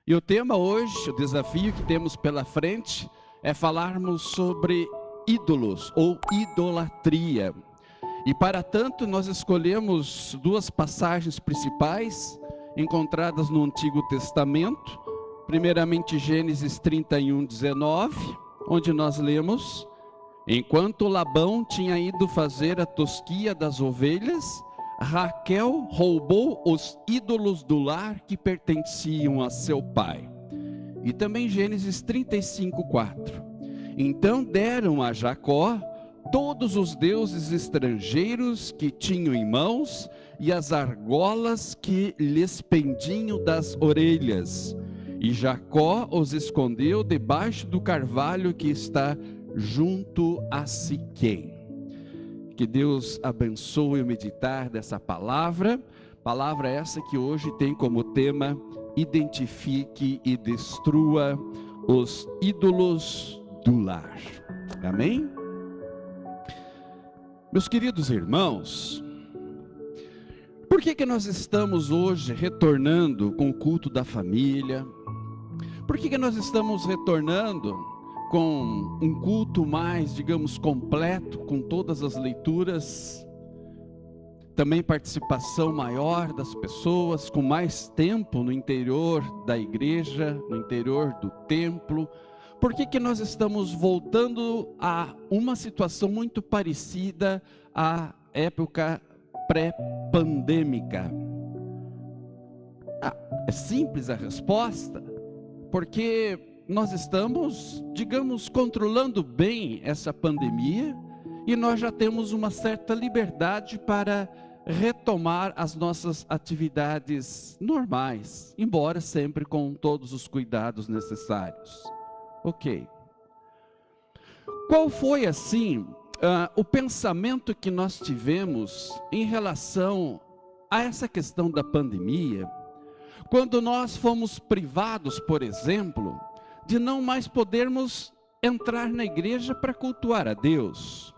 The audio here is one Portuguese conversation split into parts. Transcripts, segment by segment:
E o tema hoje, o desafio que temos pela frente, é falarmos sobre ídolos ou idolatria. E para tanto nós escolhemos duas passagens principais, encontradas no Antigo Testamento. Primeiramente Gênesis 31:19, onde nós lemos: enquanto Labão tinha ido fazer a tosquia das ovelhas, Raquel roubou os ídolos do lar que pertenciam a seu pai. E também Gênesis 35:4. Então deram a Jacó todos os deuses estrangeiros que tinham em mãos e as argolas que lhes pendiam das orelhas. E Jacó os escondeu debaixo do carvalho que está junto a Siquém. Que Deus abençoe o meditar dessa palavra essa que hoje tem como tema: identifique e destrua os ídolos do lar. Amém? Meus queridos irmãos, por que nós estamos hoje retornando com o culto da família? Por que nós estamos retornando com um culto mais, digamos, completo, com todas as leituras, também participação maior das pessoas, com mais tempo no interior da igreja, no interior do templo? Por que nós estamos voltando a uma situação muito parecida à época pré-pandêmica? É simples a resposta, porque nós estamos, digamos, controlando bem essa pandemia e nós já temos uma certa liberdade para retomar as nossas atividades normais, embora sempre com todos os cuidados necessários. Ok. Qual foi, assim, o pensamento que nós tivemos em relação a essa questão da pandemia, quando nós fomos privados, por exemplo, de não mais podermos entrar na igreja para cultuar a Deus?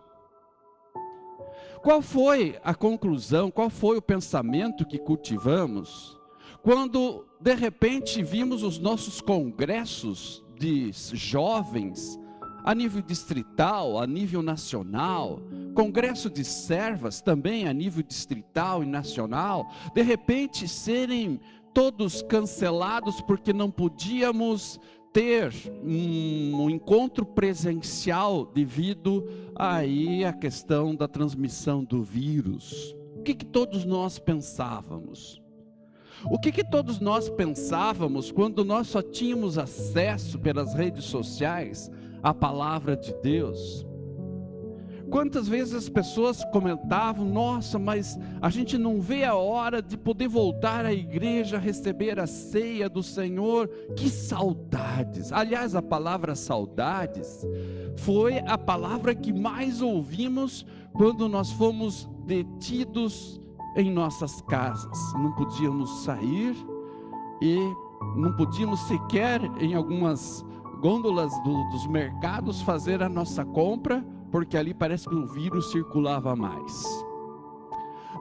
Qual foi a conclusão, qual foi o pensamento que cultivamos, quando de repente vimos os nossos congressos de jovens, a nível distrital, a nível nacional, congresso de servas também a nível distrital e nacional, de repente serem todos cancelados porque não podíamos ter um encontro presencial devido aí à questão da transmissão do vírus? O que todos nós pensávamos? O que todos nós pensávamos quando nós só tínhamos acesso pelas redes sociais à palavra de Deus? Quantas vezes as pessoas comentavam: nossa, mas a gente não vê a hora de poder voltar à igreja, receber a ceia do Senhor. Que saudades! Aliás, a palavra saudades foi a palavra que mais ouvimos quando nós fomos detidos em nossas casas. Não podíamos sair e não podíamos sequer, em algumas gôndolas dos mercados, fazer a nossa compra, porque ali parece que o vírus circulava mais.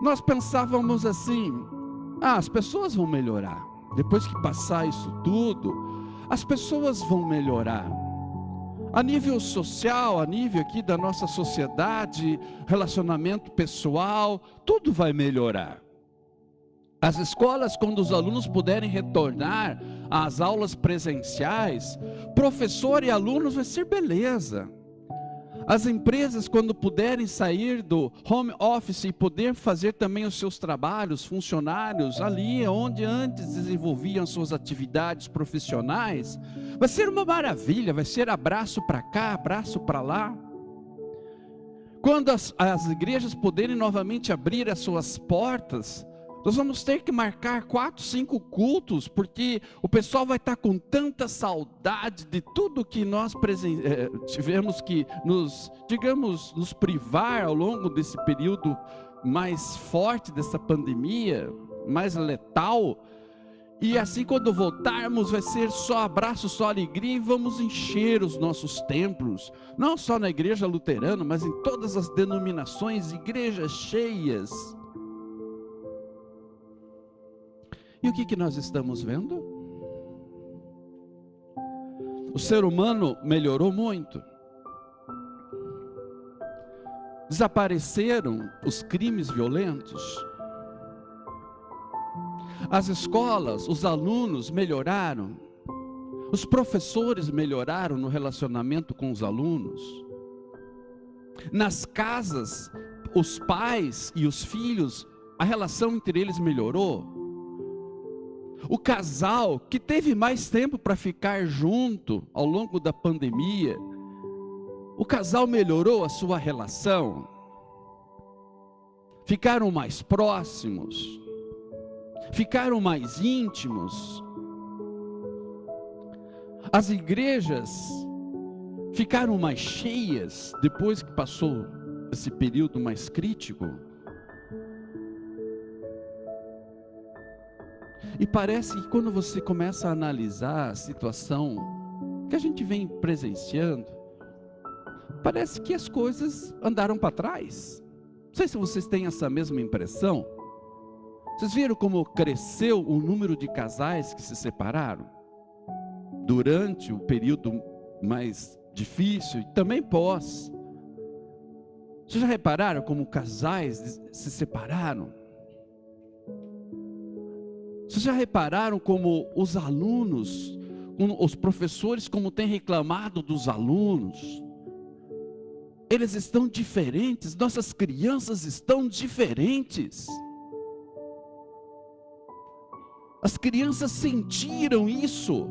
Nós pensávamos assim: as pessoas vão melhorar. Depois que passar isso tudo, as pessoas vão melhorar. A nível social, a nível aqui da nossa sociedade, relacionamento pessoal, tudo vai melhorar. As escolas, quando os alunos puderem retornar às aulas presenciais, professor e alunos vai ser beleza. As empresas, quando puderem sair do home office e poder fazer também os seus trabalhos, funcionários ali onde antes desenvolviam suas atividades profissionais, vai ser uma maravilha, vai ser abraço para cá, abraço para lá. Quando as igrejas puderem novamente abrir as suas portas, nós vamos ter que marcar 4, 5 cultos, porque o pessoal vai estar com tanta saudade de tudo que nós tivemos que nos privar ao longo desse período mais forte dessa pandemia, mais letal. E assim, quando voltarmos, vai ser só abraço, só alegria, e vamos encher os nossos templos, não só na igreja luterana, mas em todas as denominações, igrejas cheias. E o que nós estamos vendo? O ser humano melhorou muito. Desapareceram os crimes violentos. As escolas, os alunos melhoraram. Os professores melhoraram no relacionamento com os alunos. Nas casas, os pais e os filhos, a relação entre eles melhorou. O casal que teve mais tempo para ficar junto ao longo da pandemia, o casal melhorou a sua relação. Ficaram mais próximos. Ficaram mais íntimos. As igrejas ficaram mais cheias depois que passou esse período mais crítico. E parece que quando você começa a analisar a situação que a gente vem presenciando, parece que as coisas andaram para trás. Não sei se vocês têm essa mesma impressão. Vocês viram como cresceu o número de casais que se separaram? Durante o período mais difícil e também pós. Vocês já repararam como casais se separaram? Vocês já repararam como os alunos, os professores, como têm reclamado dos alunos? Eles estão diferentes, nossas crianças estão diferentes. As crianças sentiram isso.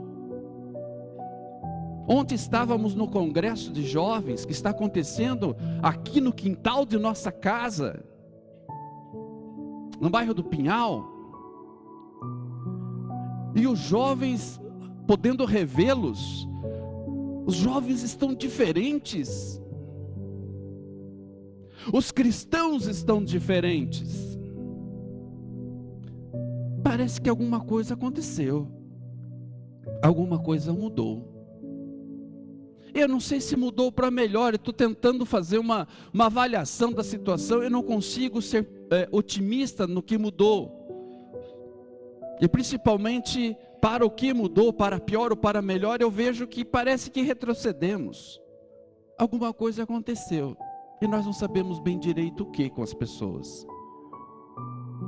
Ontem estávamos no congresso de jovens que está acontecendo aqui no quintal de nossa casa, no bairro do Pinhal. E os jovens, podendo revê-los, os jovens estão diferentes. Os cristãos estão diferentes. Parece que alguma coisa aconteceu. Alguma coisa mudou. Eu não sei se mudou para melhor. Eu estou tentando fazer uma avaliação da situação. Eu não consigo ser otimista no que mudou. E principalmente para o que mudou, para pior ou para melhor, eu vejo que parece que retrocedemos. Alguma coisa aconteceu. E nós não sabemos bem direito o que com as pessoas.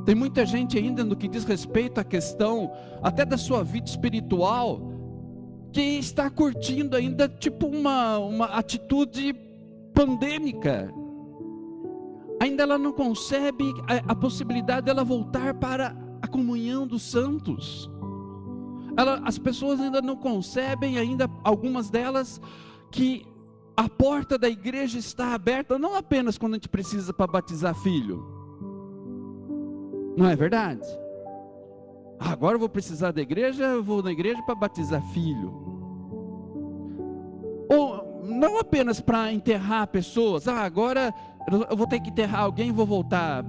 Tem muita gente ainda no que diz respeito à questão até da sua vida espiritual, que está curtindo ainda tipo uma atitude pandêmica. Ainda ela não concebe a possibilidade dela voltar para a comunhão dos santos. As pessoas ainda não concebem, ainda algumas delas, que a porta da igreja está aberta, não apenas quando a gente precisa para batizar filho. Não é verdade? Agora eu vou precisar da igreja, eu vou na igreja para batizar filho. Ou não apenas para enterrar pessoas. Agora eu vou ter que enterrar alguém e vou voltar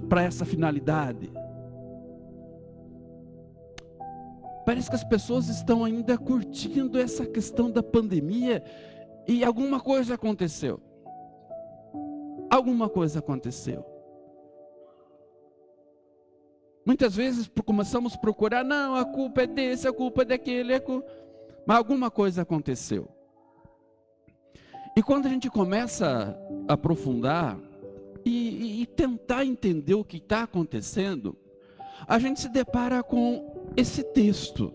para essa finalidade. Parece que as pessoas estão ainda curtindo essa questão da pandemia e alguma coisa aconteceu. Alguma coisa aconteceu. Muitas vezes começamos a procurar, não, a culpa é desse, a culpa é daquele, mas alguma coisa aconteceu. E quando a gente começa a aprofundar e tentar entender o que está acontecendo, a gente se depara com esse texto,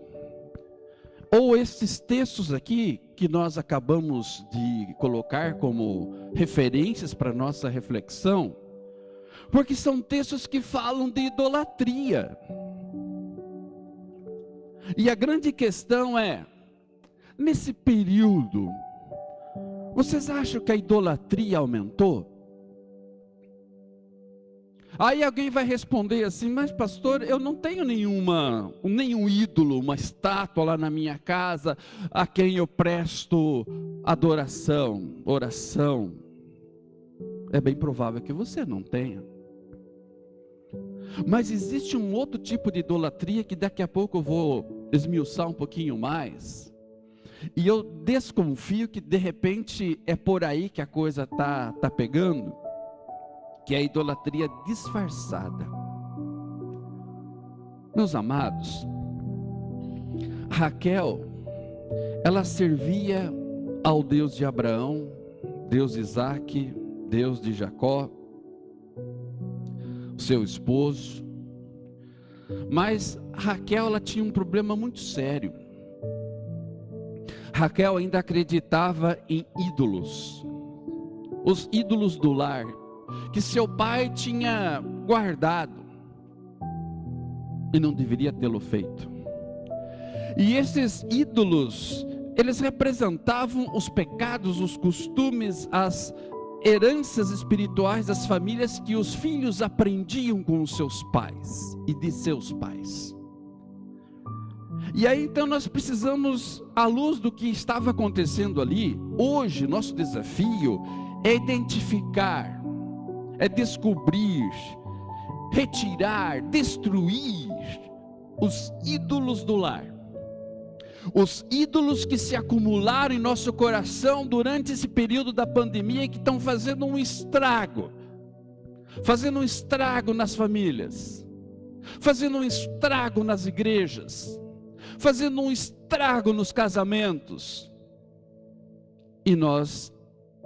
ou esses textos aqui, que nós acabamos de colocar como referências para a nossa reflexão, porque são textos que falam de idolatria. E a grande questão é, nesse período, vocês acham que a idolatria aumentou? Aí alguém vai responder assim, mas pastor, eu não tenho nenhum ídolo, uma estátua lá na minha casa, a quem eu presto adoração, oração. É bem provável que você não tenha. Mas existe um outro tipo de idolatria que daqui a pouco eu vou esmiuçar um pouquinho mais. E eu desconfio que de repente é por aí que a coisa tá pegando, que é a idolatria disfarçada. Meus amados, Raquel ela servia ao Deus de Abraão, Deus de Isaque, Deus de Jacó, seu esposo. Mas Raquel, ela tinha um problema muito sério. Raquel ainda acreditava em ídolos, os ídolos do lar, que seu pai tinha guardado e não deveria tê-lo feito. E esses ídolos, eles representavam os pecados, os costumes, as heranças espirituais das famílias que os filhos aprendiam com os seus pais e de seus pais. E aí então nós precisamos, à luz do que estava acontecendo ali, hoje nosso desafio é identificar, é descobrir, retirar, destruir os ídolos do lar. Os ídolos que se acumularam em nosso coração durante esse período da pandemia, que estão fazendo um estrago nas famílias, fazendo um estrago nas igrejas, fazendo um estrago nos casamentos, e nós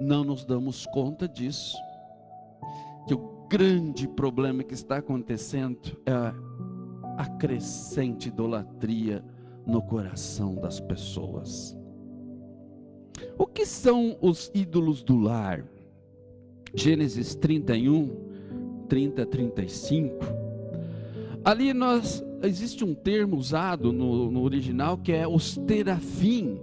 não nos damos conta disso, que o grande problema que está acontecendo é a crescente idolatria no coração das pessoas. O que são os ídolos do lar? Gênesis 31, 30, 35. Ali existe um termo usado no original que é os terafim.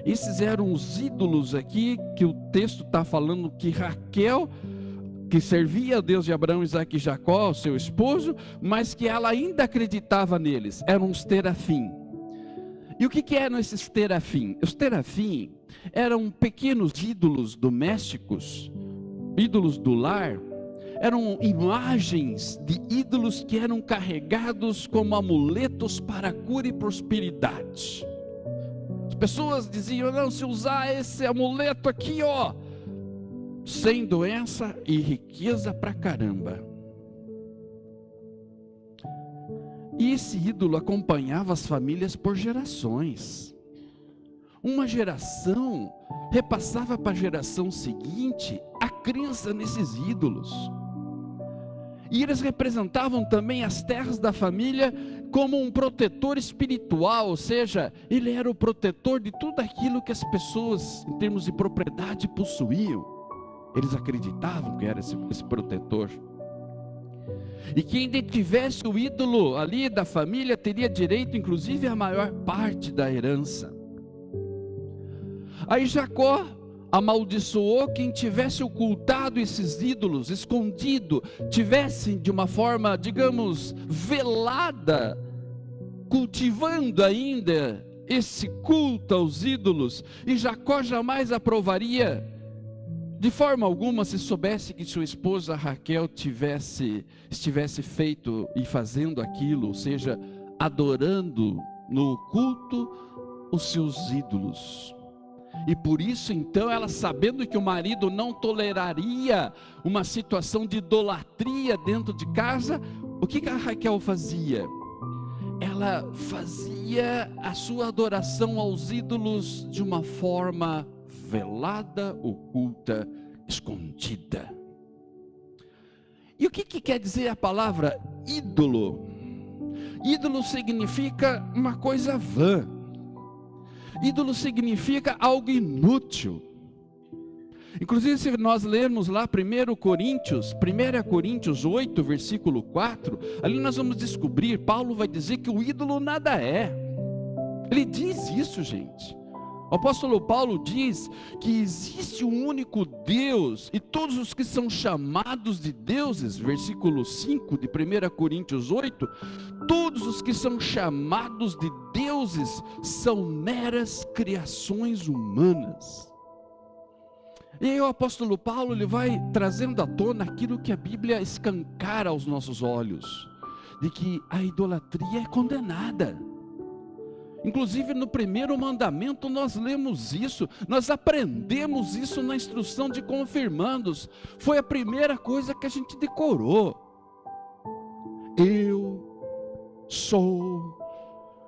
Esses eram os ídolos aqui que o texto está falando que Raquel, que servia a Deus de Abraão, Isaque e Jacó, seu esposo, mas que ela ainda acreditava neles, eram os terafim. E o que eram esses terafim? Os terafim eram pequenos ídolos domésticos, ídolos do lar, eram imagens de ídolos que eram carregados como amuletos para cura e prosperidade. As pessoas diziam, não, se usar esse amuleto aqui, ó, sem doença e riqueza pra caramba. E esse ídolo acompanhava as famílias por gerações. Uma geração repassava para a geração seguinte a crença nesses ídolos. E eles representavam também as terras da família como um protetor espiritual, ou seja, ele era o protetor de tudo aquilo que as pessoas, em termos de propriedade, possuíam. Eles acreditavam que era esse protetor. E quem detivesse o ídolo ali da família teria direito, inclusive, à maior parte da herança. Aí Jacó amaldiçoou quem tivesse ocultado esses ídolos, escondido, tivesse de uma forma, digamos, velada, cultivando ainda esse culto aos ídolos. E Jacó jamais aprovaria de forma alguma se soubesse que sua esposa Raquel estivesse feito e fazendo aquilo, ou seja, adorando no culto os seus ídolos. E por isso então ela, sabendo que o marido não toleraria uma situação de idolatria dentro de casa, o que a Raquel fazia? Ela fazia a sua adoração aos ídolos de uma forma velada, oculta, escondida. E o que quer dizer a palavra ídolo? Ídolo significa uma coisa vã. Ídolo significa algo inútil. Inclusive, se nós lermos lá 1 Coríntios 8, versículo 4, ali nós vamos descobrir, Paulo vai dizer que o ídolo nada é. Ele diz isso, gente. O apóstolo Paulo diz que existe um único Deus, e todos os que são chamados de deuses, versículo 5 de 1 Coríntios 8, todos os que são chamados de deuses são meras criações humanas. E aí o apóstolo Paulo, ele vai trazendo à tona aquilo que a Bíblia escancara aos nossos olhos, de que a idolatria é condenada. Inclusive no primeiro mandamento nós lemos isso, nós aprendemos isso na instrução de confirmandos, foi a primeira coisa que a gente decorou. Eu sou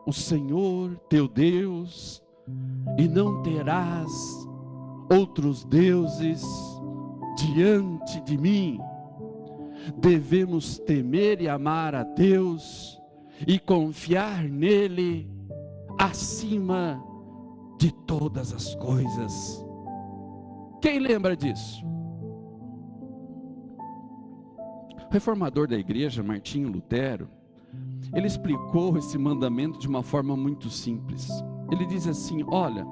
o Senhor teu Deus, e não terás outros deuses diante de mim. Devemos temer e amar a Deus e confiar nele acima de todas as coisas. Quem lembra disso? O reformador da igreja, Martinho Lutero, ele explicou esse mandamento de uma forma muito simples. Ele diz assim: olha,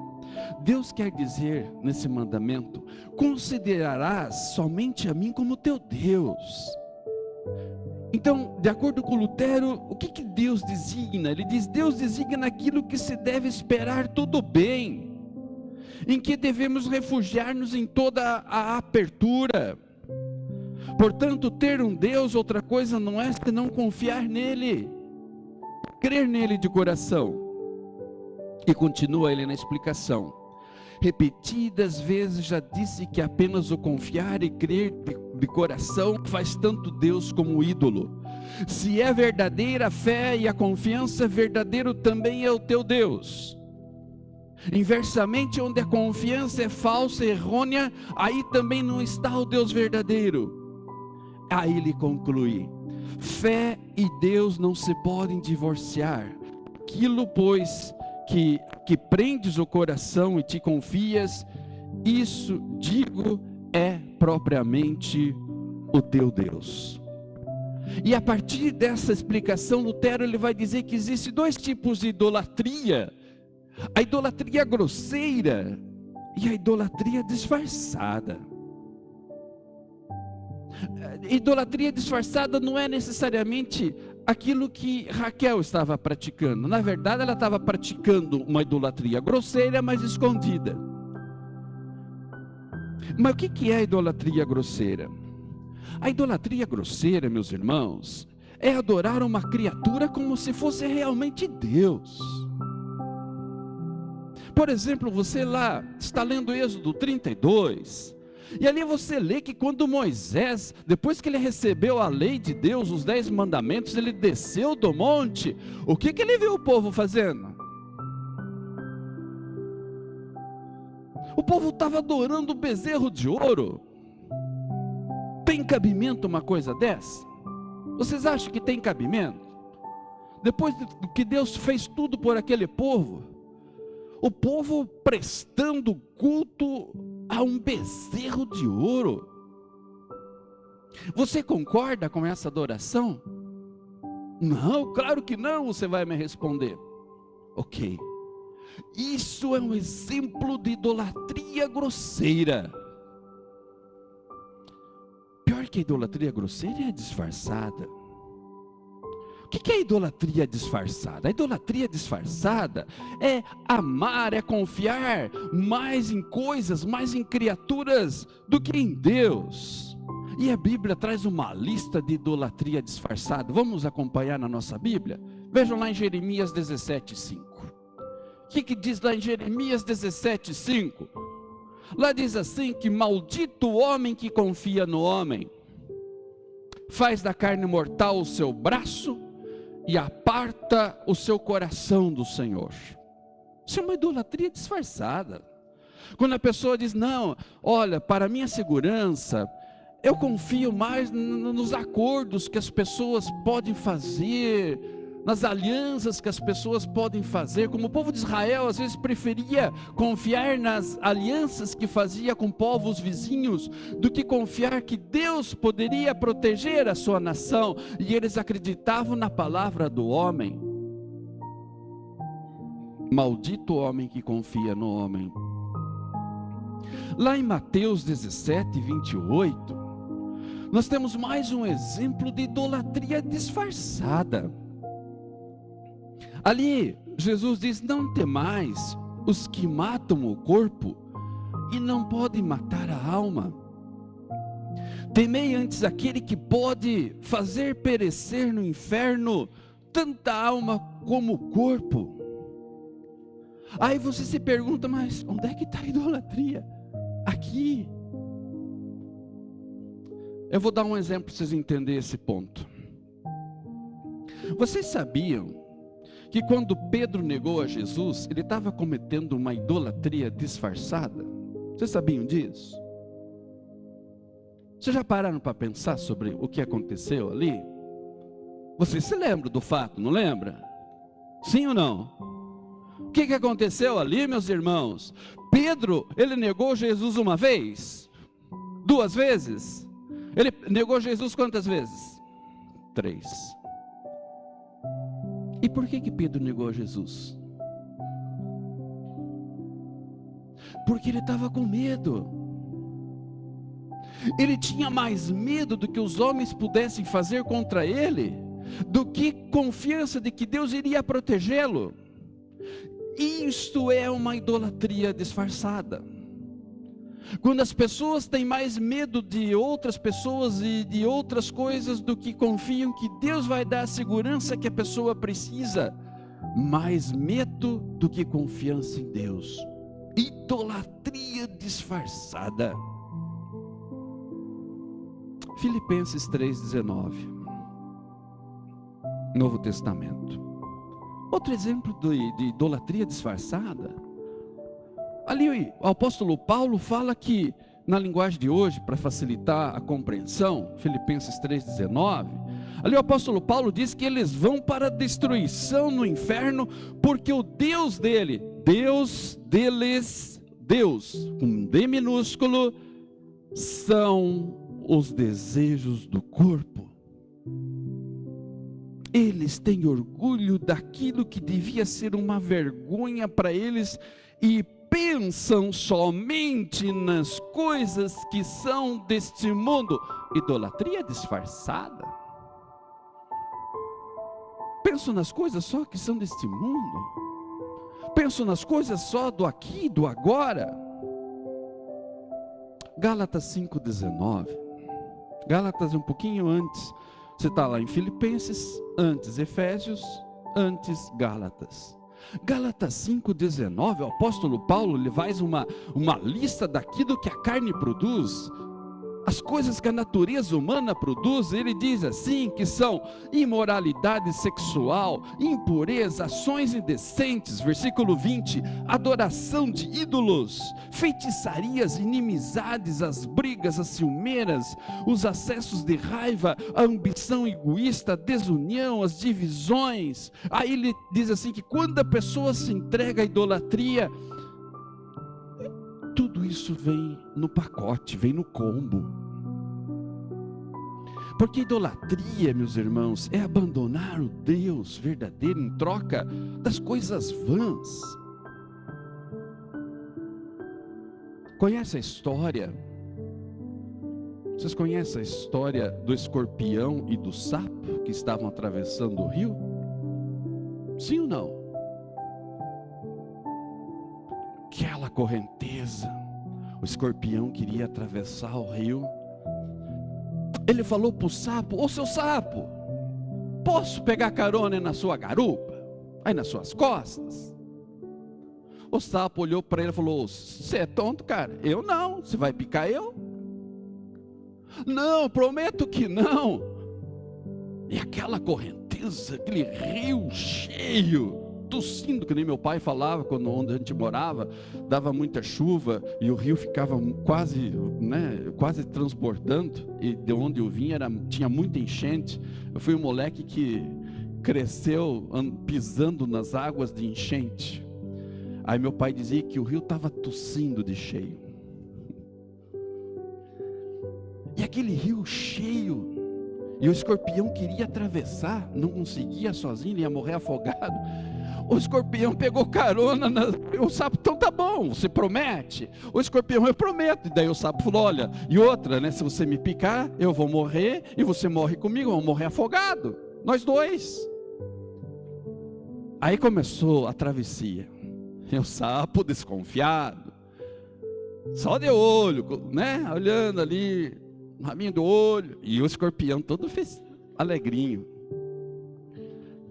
Deus quer dizer nesse mandamento: considerarás somente a mim como teu Deus. Então, de acordo com Lutero, o que Deus designa? Ele diz: Deus designa aquilo que se deve esperar tudo bem, em que devemos refugiar-nos em toda a apertura. Portanto, ter um Deus, outra coisa não é senão confiar nele, crer nele de coração. E continua ele na explicação: repetidas vezes já disse que apenas o confiar e crer de coração faz tanto Deus como o ídolo. Se é verdadeira a fé e a confiança, verdadeiro também é o teu Deus. Inversamente, onde a confiança é falsa e errônea, aí também não está o Deus verdadeiro. Aí ele conclui: fé e Deus não se podem divorciar. Aquilo, pois, que prendes o coração e te confias, isso, digo, é propriamente o teu Deus. E a partir dessa explicação, Lutero ele vai dizer que existe dois tipos de idolatria: a idolatria grosseira e a idolatria disfarçada. Idolatria disfarçada não é necessariamente aquilo que Raquel estava praticando. Na verdade, ela estava praticando uma idolatria grosseira, mas escondida. Mas o que é a idolatria grosseira? A idolatria grosseira, meus irmãos, é adorar uma criatura como se fosse realmente Deus. Por exemplo, você lá está lendo Êxodo 32, e ali você lê que quando Moisés, depois que ele recebeu a lei de Deus, os 10 mandamentos, ele desceu do monte. O que ele viu o povo fazendo? O povo estava adorando o bezerro de ouro. Tem cabimento uma coisa dessa? Vocês acham que tem cabimento? Depois que Deus fez tudo por aquele povo, o povo prestando culto a um bezerro de ouro. Você concorda com essa adoração? Não, claro que não, você vai me responder. Ok, isso é um exemplo de idolatria grosseira. Pior que a idolatria grosseira é disfarçada. O que é idolatria disfarçada? A idolatria disfarçada é amar, é confiar mais em coisas, mais em criaturas do que em Deus. E a Bíblia traz uma lista de idolatria disfarçada. Vamos acompanhar na nossa Bíblia? Vejam lá em Jeremias 17:5. O que diz lá em Jeremias 17:5? Lá diz assim que maldito o homem que confia no homem, faz da carne mortal o seu braço e aparta o seu coração do Senhor. Isso é uma idolatria disfarçada. Quando a pessoa diz: não, olha, para minha segurança, eu confio mais nos acordos que as pessoas podem fazer, nas alianças que as pessoas podem fazer. Como o povo de Israel às vezes preferia confiar nas alianças que fazia com povos vizinhos, do que confiar que Deus poderia proteger a sua nação, e eles acreditavam na palavra do homem. Maldito o homem que confia no homem. Lá em Mateus 17:28, nós temos mais um exemplo de idolatria disfarçada. Ali, Jesus diz: não temais os que matam o corpo e não podem matar a alma. Temei antes aquele que pode fazer perecer no inferno tanta alma como o corpo. Aí você se pergunta: mas onde é que está a idolatria? Aqui. Eu vou dar um exemplo para vocês entenderem esse ponto. Vocês sabiam que quando Pedro negou a Jesus, ele estava cometendo uma idolatria disfarçada? Vocês sabiam disso? Vocês já pararam para pensar sobre o que aconteceu ali? Vocês se lembram do fato, não lembra? Sim ou não? O que aconteceu ali, meus irmãos? Pedro, ele negou Jesus uma vez? 2 vezes? Ele negou Jesus quantas vezes? 3. E por que Pedro negou Jesus? Porque ele estava com medo. Ele tinha mais medo do que os homens pudessem fazer contra ele, do que confiança de que Deus iria protegê-lo. Isto é uma idolatria disfarçada. Quando as pessoas têm mais medo de outras pessoas e de outras coisas do que confiam que Deus vai dar a segurança que a pessoa precisa, mais medo do que confiança em Deus. Idolatria disfarçada. Filipenses 3,19, Novo Testamento. Outro exemplo de idolatria disfarçada. Ali o apóstolo Paulo fala que, na linguagem de hoje, para facilitar a compreensão, Filipenses 3,19, ali o apóstolo Paulo diz que eles vão para a destruição no inferno, porque o Deus dele, Deus deles, Deus com D minúsculo, são os desejos do corpo. Eles têm orgulho daquilo que devia ser uma vergonha para eles e pensam somente nas coisas que são deste mundo. Idolatria disfarçada. Pensam nas coisas só que são deste mundo. Pensam nas coisas só do aqui, do agora. Gálatas 5,19. Gálatas um pouquinho antes. Você está lá em Filipenses, antes Efésios, antes Gálatas. Gálatas 5,19, o apóstolo Paulo ele faz uma lista daquilo que a carne produz, as coisas que a natureza humana produz. Ele diz assim, que são imoralidade sexual, impureza, ações indecentes, versículo 20, adoração de ídolos, feitiçarias, inimizades, as brigas, as ciumeiras, os acessos de raiva, a ambição egoísta, a desunião, as divisões. Aí ele diz assim, que quando a pessoa se entrega à idolatria, tudo isso vem no pacote, vem no combo. Porque idolatria, meus irmãos, é abandonar o Deus verdadeiro em troca das coisas vãs. Conhece a história? Vocês conhecem a história do escorpião e do sapo que estavam atravessando o rio? Sim ou não? Aquela correnteza, o escorpião queria atravessar o rio. Ele falou para o sapo: ô seu sapo, posso pegar carona na sua garupa? Aí nas suas costas? O sapo olhou para ele e falou: você é tonto, cara? Eu não, você vai picar eu? Não, prometo que não. E aquela correnteza, aquele rio cheio, tossindo, que nem meu pai falava, onde a gente morava, dava muita chuva e o rio ficava quase transbordando, e de onde eu vim tinha muita enchente. Eu fui um moleque que cresceu pisando nas águas de enchente. Aí meu pai dizia que o rio estava tossindo de cheio. E aquele rio cheio, e o escorpião queria atravessar, não conseguia sozinho, ele ia morrer afogado. O escorpião pegou carona, o sapo: então tá bom, você promete? O escorpião: eu prometo. E daí o sapo falou: olha, e outra, né, se você me picar, eu vou morrer, e você morre comigo, vamos morrer afogado, nós dois. Aí começou a travessia, e o sapo desconfiado, só de olho, né, olhando ali, no rabinho do olho, e o escorpião todo fez alegrinho.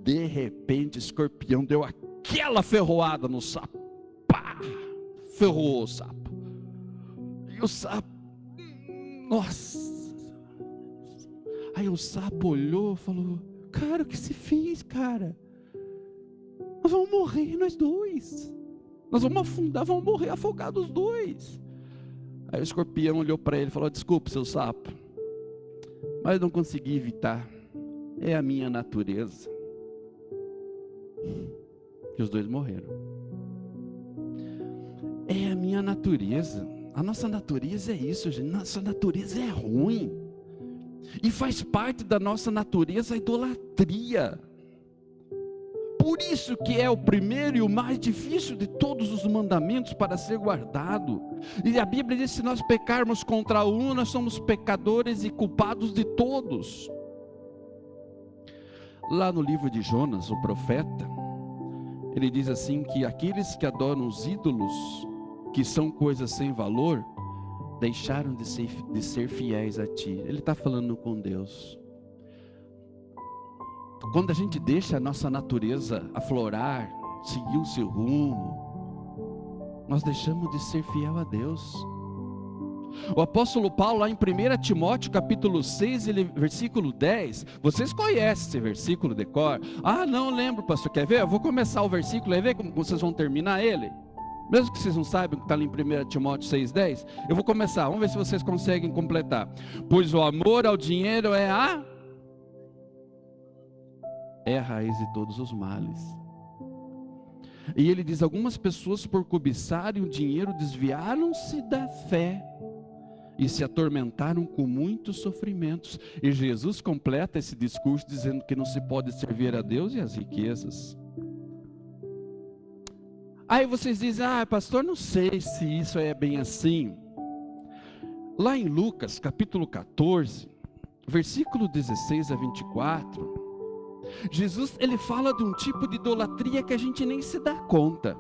De repente o escorpião deu aquela ferroada no sapo. Pá! Ferrou o sapo. E o sapo, nossa. Aí o sapo olhou e falou: cara, o que você fez, cara? nós vamos morrer nós dois. Nós vamos afundar, vamos morrer afogados os dois. Aí o escorpião olhou para ele e falou: desculpe, seu sapo, mas eu não consegui evitar. É a minha natureza. E os dois morreram. É a minha natureza. A nossa natureza é isso, gente. Nossa natureza é ruim. E faz parte da nossa natureza a idolatria. Por isso que é o primeiro e o mais difícil de todos os mandamentos para ser guardado. E a Bíblia diz que se nós pecarmos contra um, nós somos pecadores e culpados de todos. Lá no livro de Jonas, o profeta, ele diz assim que aqueles que adoram os ídolos, que são coisas sem valor, deixaram de ser fiéis a ti. Ele está falando com Deus. Quando a gente deixa a nossa natureza aflorar, seguir o seu rumo, nós deixamos de ser fiel a Deus. O apóstolo Paulo, lá em 1 Timóteo capítulo 6, versículo 10, vocês conhecem esse versículo de cor? Ah, não lembro, pastor, quer ver? Eu vou começar o versículo e ver como vocês vão terminar ele. Mesmo que vocês não saibam que está ali em 1 Timóteo 6,10, eu vou começar, vamos ver se vocês conseguem completar. Pois o amor ao dinheiro é a raiz de todos os males. E ele diz: algumas pessoas, por cobiçarem o dinheiro, desviaram-se da fé e se atormentaram com muitos sofrimentos. E Jesus completa esse discurso dizendo que não se pode servir a Deus e as riquezas. Aí vocês dizem: ah, pastor, não sei se isso é bem assim. Lá em Lucas capítulo 14, versículo 16 a 24, Jesus, ele fala de um tipo de idolatria que a gente nem se dá conta.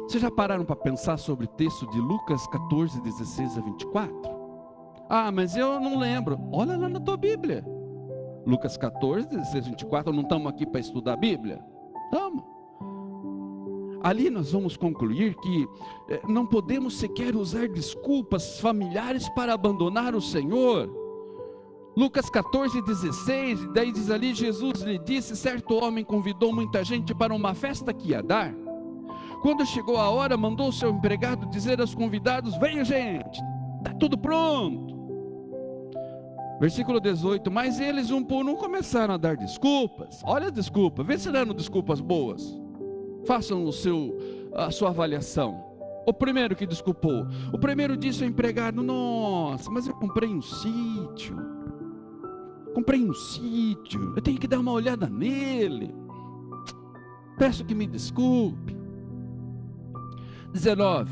Vocês já pararam para pensar sobre o texto de Lucas 14, 16 a 24? Ah, mas eu não lembro. Olha lá na tua Bíblia. Lucas 14, 16 a 24, não estamos aqui para estudar a Bíblia? Estamos. Ali nós vamos concluir que não podemos sequer usar desculpas familiares para abandonar o Senhor. Lucas 14, 16, daí diz ali: Jesus lhe disse, certo homem convidou muita gente para uma festa que ia dar. Quando chegou a hora, mandou o seu empregado dizer aos convidados: venha gente, está tudo pronto. Versículo 18, mas eles um por um começaram a dar desculpas. Olha a desculpa, vê se dando desculpas boas. Façam a sua avaliação. O primeiro que desculpou, o primeiro disse ao empregado: nossa, mas eu comprei um sítio, eu tenho que dar uma olhada nele, peço que me desculpe. 19,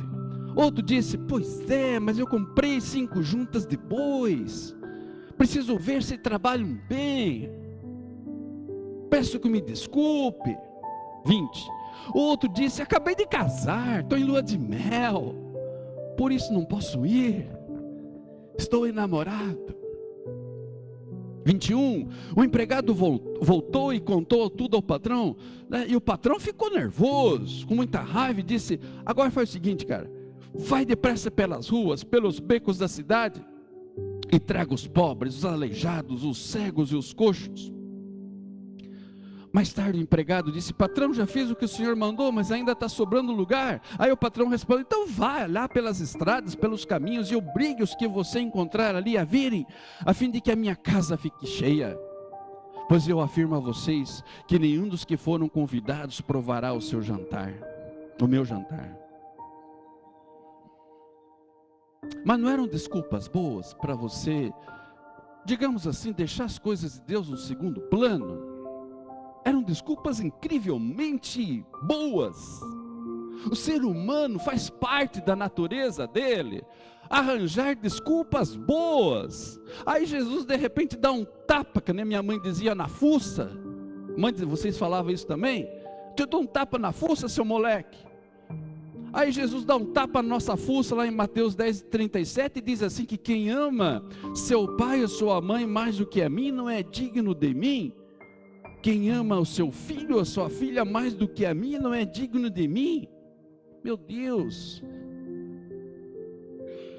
outro disse: pois é, mas eu comprei 5 juntas de bois, preciso ver se trabalham bem, peço que me desculpe. 20, outro disse: acabei de casar, estou em lua de mel, por isso não posso ir, estou enamorado. 21, o empregado voltou e contou tudo ao patrão, né? E o patrão ficou nervoso, com muita raiva, e disse: agora faz o seguinte, cara, vai depressa pelas ruas, pelos becos da cidade, e traga os pobres, os aleijados, os cegos e os coxos. Mais tarde o empregado disse: patrão, já fiz o que o senhor mandou, mas ainda está sobrando lugar. Aí o patrão respondeu: então vá lá pelas estradas, pelos caminhos, e obrigue os que você encontrar ali a virem, a fim de que a minha casa fique cheia. Pois eu afirmo a vocês que nenhum dos que foram convidados provará o meu jantar. Mas não eram desculpas boas para você, digamos assim, deixar as coisas de Deus no segundo plano? Eram desculpas incrivelmente boas. O ser humano faz parte da natureza dele arranjar desculpas boas. Aí Jesus de repente dá um tapa, que nem minha mãe dizia, na fuça. Mãe, vocês falavam isso também? Eu dou um tapa na fuça, seu moleque. Aí Jesus dá um tapa na nossa fuça lá em Mateus 10, 37 e diz assim: que quem ama seu pai ou sua mãe mais do que a mim não é digno de mim. Quem ama o seu filho ou a sua filha mais do que a mim não é digno de mim. Meu Deus,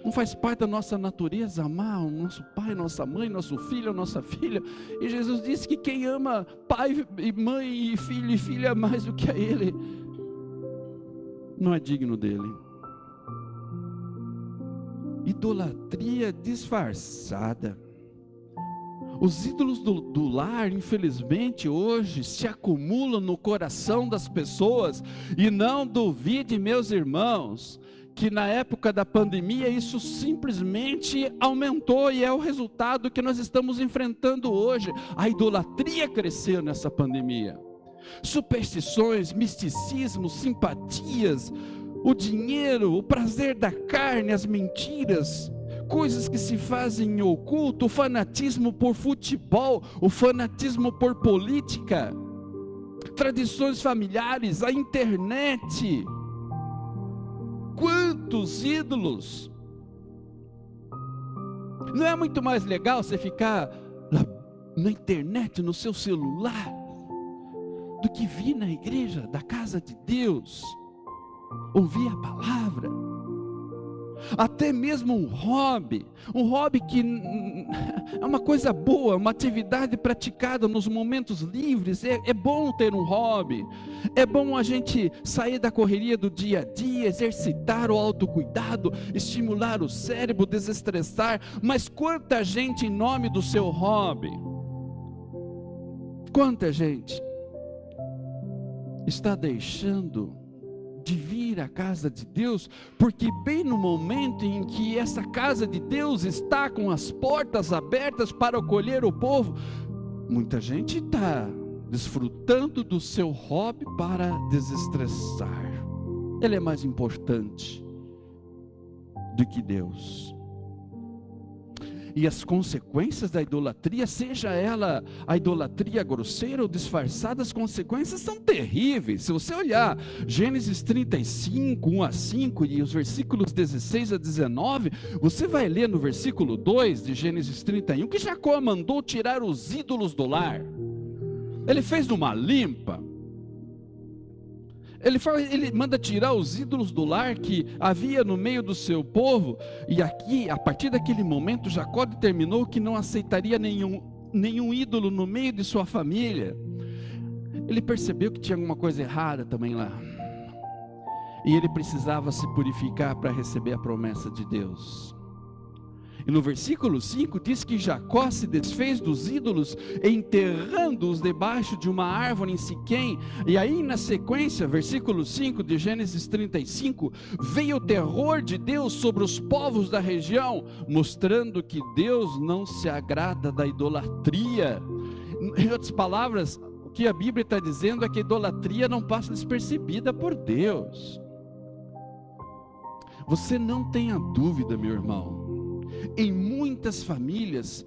Não faz parte da nossa natureza amar o nosso pai, nossa mãe, nosso filho, nossa filha. E Jesus disse que quem ama pai e mãe e filha mais do que a ele, não é digno dele. Idolatria disfarçada. Os ídolos do lar, infelizmente, hoje se acumulam no coração das pessoas. E não duvide, meus irmãos, que na época da pandemia isso simplesmente aumentou, e é o resultado que nós estamos enfrentando hoje. A idolatria cresceu nessa pandemia. Superstições, misticismo, simpatias, o dinheiro, o prazer da carne, as mentiras, coisas que se fazem em oculto, o fanatismo por futebol, o fanatismo por política, tradições familiares, a internet. Quantos ídolos! Não é muito mais legal você ficar na internet, no seu celular, do que vir na igreja da casa de Deus, ouvir a palavra? Até mesmo um hobby que é uma coisa boa, uma atividade praticada nos momentos livres. É bom ter um hobby, é bom a gente sair da correria do dia a dia, exercitar o autocuidado, estimular o cérebro, desestressar. Mas quanta gente, em nome do seu hobby, quanta gente está deixando de vir à casa de Deus, porque bem no momento em que essa casa de Deus está com as portas abertas para acolher o povo, muita gente está desfrutando do seu hobby para desestressar. Ele é mais importante do que Deus. E as consequências da idolatria, seja ela a idolatria grosseira ou disfarçada, as consequências são terríveis. Se você olhar Gênesis 35, 1 a 5 e os versículos 16 a 19, você vai ler no versículo 2 de Gênesis 31, que Jacó mandou tirar os ídolos do lar. Ele fez uma limpa. Ele manda tirar os ídolos do lar que havia no meio do seu povo. E aqui, a partir daquele momento, Jacó determinou que não aceitaria nenhum ídolo no meio de sua família. Ele percebeu que tinha alguma coisa errada também lá, e ele precisava se purificar para receber a promessa de Deus. E no versículo 5 diz que Jacó se desfez dos ídolos, enterrando-os debaixo de uma árvore em Siquém. E aí na sequência, versículo 5 de Gênesis 35, veio o terror de Deus sobre os povos da região, mostrando que Deus não se agrada da idolatria. Em outras palavras, o que a Bíblia está dizendo é que a idolatria não passa despercebida por Deus. Você não tenha dúvida, meu irmão. Em muitas famílias,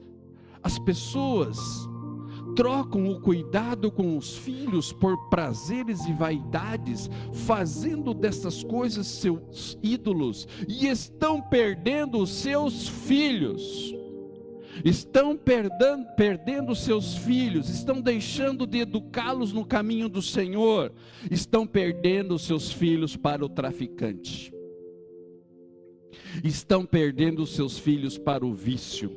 as pessoas trocam o cuidado com os filhos por prazeres e vaidades, fazendo dessas coisas seus ídolos, e estão perdendo os seus filhos. Estão perdendo seus filhos, estão deixando de educá-los no caminho do Senhor, estão perdendo os seus filhos para o traficante. Estão perdendo os seus filhos para o vício.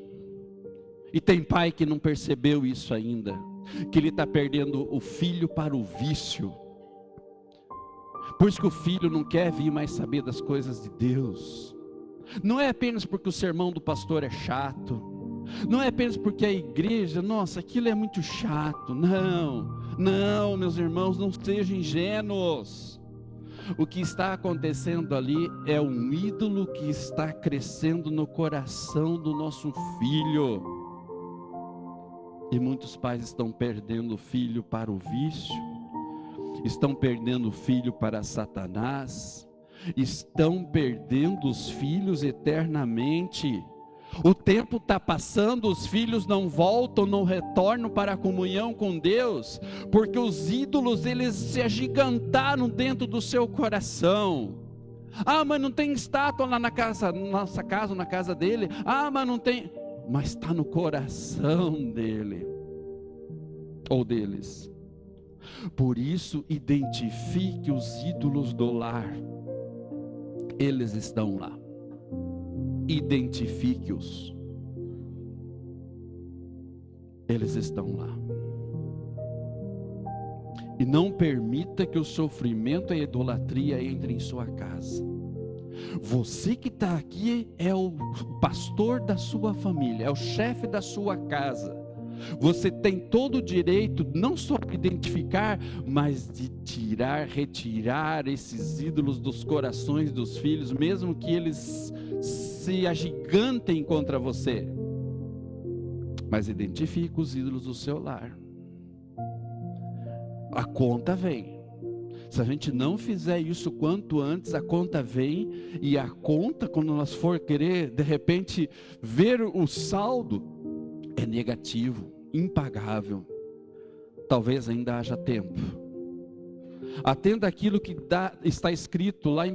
E tem pai que não percebeu isso ainda, que ele está perdendo o filho para o vício. Por isso que o filho não quer vir mais saber das coisas de Deus. Não é apenas porque o sermão do pastor é chato, não é apenas porque a igreja, nossa, aquilo é muito chato. Não, meus irmãos, não sejam ingênuos. O que está acontecendo ali é um ídolo que está crescendo no coração do nosso filho. E muitos pais estão perdendo o filho para o vício, estão perdendo o filho para Satanás, estão perdendo os filhos eternamente. O tempo está passando, os filhos não voltam, não retornam para a comunhão com Deus, porque os ídolos, eles se agigantaram dentro do seu coração. Ah, mas não tem estátua lá na nossa casa, na casa dele. Ah, mas não tem. Mas está no coração dele, ou deles. Por isso, identifique os ídolos do lar. Eles estão lá. identifique-os. Eles estão lá. E não permita que o sofrimento e a idolatria entrem em sua casa. Você que está aqui é o pastor da sua família, é o chefe da sua casa. Você tem todo o direito, não só de identificar, mas de retirar esses ídolos dos corações dos filhos, mesmo que eles se agigantem contra você. Mas identifique os ídolos do seu lar. A conta vem. Se a gente não fizer isso quanto antes, a conta vem. E a conta, quando nós for querer, de repente, ver o saldo, é negativo, impagável. Talvez ainda haja tempo. Atenda aquilo que está escrito lá em 1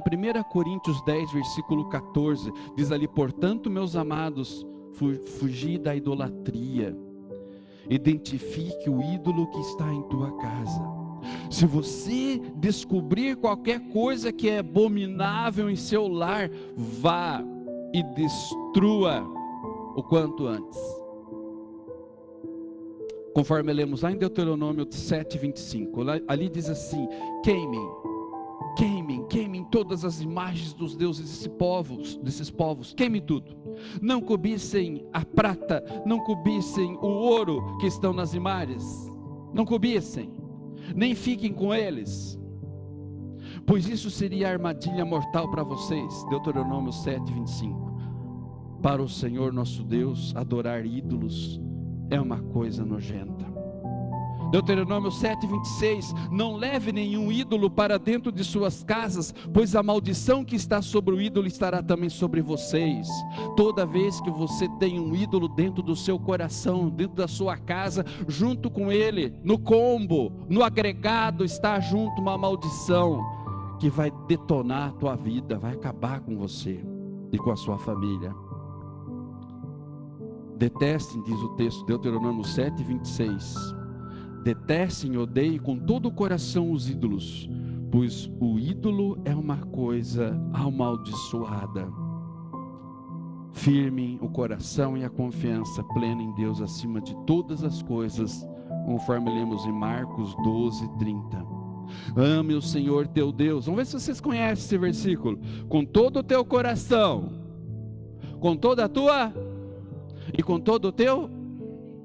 Coríntios 10, versículo 14. Diz ali: portanto, meus amados, fugi da idolatria. Identifique o ídolo que está em tua casa. Se você descobrir qualquer coisa que é abominável em seu lar, vá e destrua o quanto antes. Conforme lemos lá em Deuteronômio 7:25, ali diz assim: queimem todas as imagens dos deuses desses povos, queimem tudo. Não cobiçem a prata, não cobiçem o ouro que estão nas imagens, não cobiçem, nem fiquem com eles, pois isso seria armadilha mortal para vocês. Deuteronômio 7:25. Para o Senhor nosso Deus, adorar ídolos é uma coisa nojenta. Deuteronômio 7:26, não leve nenhum ídolo para dentro de suas casas, pois a maldição que está sobre o ídolo estará também sobre vocês. Toda vez que você tem um ídolo dentro do seu coração, dentro da sua casa, junto com ele, no combo, no agregado, está junto uma maldição que vai detonar a tua vida, vai acabar com você e com a sua família. Detestem, diz o texto, Deuteronômio 7:26. Detestem e odeiem com todo o coração os ídolos, pois o ídolo é uma coisa amaldiçoada. Firmem o coração e a confiança plena em Deus acima de todas as coisas, conforme lemos em Marcos 12:30. Ame o Senhor teu Deus. Vamos ver se vocês conhecem esse versículo. Com todo o teu coração, com toda a tua e com todo o teu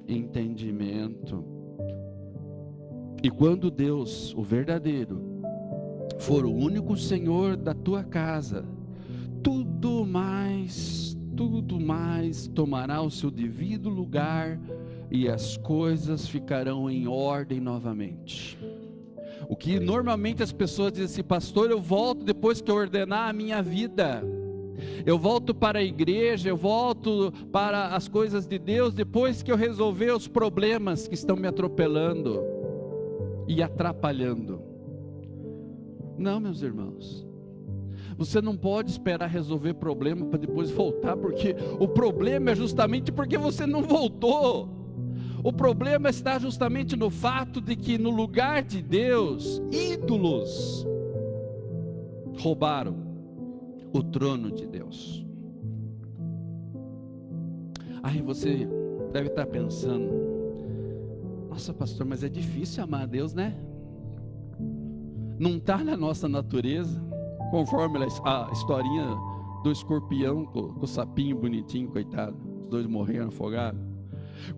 entendimento. E quando Deus, o verdadeiro, for o único Senhor da tua casa, tudo mais tomará o seu devido lugar e as coisas ficarão em ordem novamente. O que normalmente as pessoas dizem assim: pastor, eu volto depois que eu ordenar a minha vida. Eu volto para a igreja, eu volto para as coisas de Deus depois que eu resolver os problemas que estão me atropelando e atrapalhando. Não, meus irmãos, você não pode esperar resolver problema para depois voltar, porque o problema é justamente porque você não voltou. O problema está justamente no fato de que no lugar de Deus, ídolos roubaram o trono de Deus. Aí você deve estar pensando: nossa, pastor, mas é difícil amar a Deus, né? Não está na nossa natureza, conforme a historinha do escorpião com o sapinho bonitinho, coitado, os dois morreram afogados.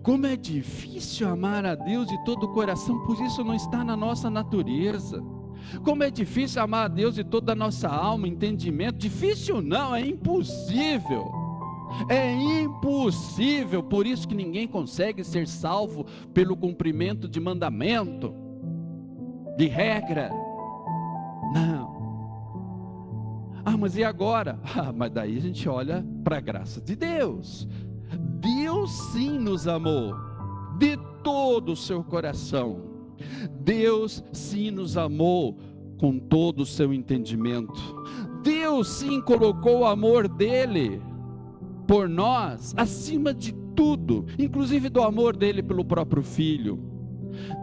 Como é difícil amar a Deus de todo o coração, pois isso não está na nossa natureza. Como é difícil amar a Deus de toda a nossa alma, entendimento. Difícil não, é impossível. É impossível. Por isso que ninguém consegue ser salvo pelo cumprimento de mandamento, de regra. Não. Ah, mas e agora? Ah, mas daí a gente olha para a graça de Deus. Deus sim nos amou de todo o seu coração. Deus sim nos amou com todo o seu entendimento. Deus sim colocou o amor dele por nós acima de tudo, inclusive do amor dele pelo próprio filho.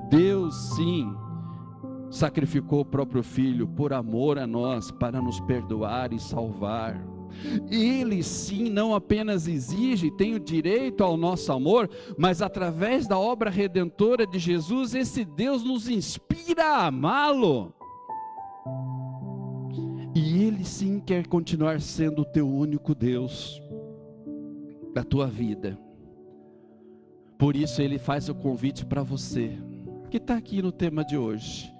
Deus sim sacrificou o próprio filho por amor a nós, para nos perdoar e salvar. Ele sim não apenas exige, tem o direito ao nosso amor, mas através da obra redentora de Jesus, esse Deus nos inspira a amá-lo. E Ele sim quer continuar sendo o teu único Deus da tua vida. Por isso Ele faz o convite para você, que está aqui no tema de hoje.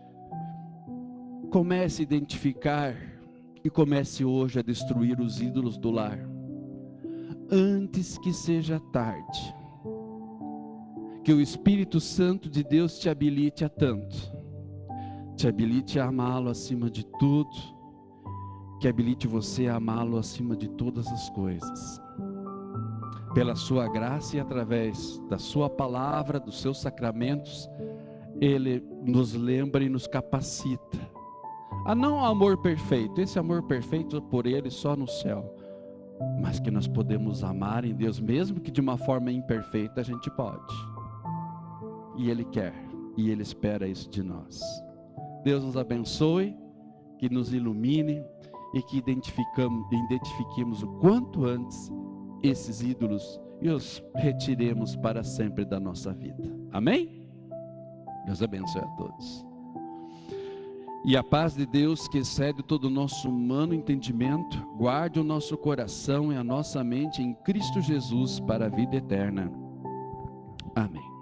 Comece a identificar e comece hoje a destruir os ídolos do lar, antes que seja tarde. Que o Espírito Santo de Deus te habilite a tanto, te habilite a amá-lo acima de tudo, que habilite você a amá-lo acima de todas as coisas. Pela sua graça e através da sua palavra, dos seus sacramentos, Ele nos lembra e nos capacita a não amor perfeito, esse amor perfeito por Ele só no céu, mas que nós podemos amar em Deus, mesmo que de uma forma imperfeita a gente pode, e Ele quer, e Ele espera isso de nós. Deus nos abençoe, que nos ilumine, e que identifiquemos o quanto antes esses ídolos, e os retiremos para sempre da nossa vida, amém? Deus abençoe a todos. E a paz de Deus, que excede todo o nosso humano entendimento, guarde o nosso coração e a nossa mente em Cristo Jesus para a vida eterna. Amém.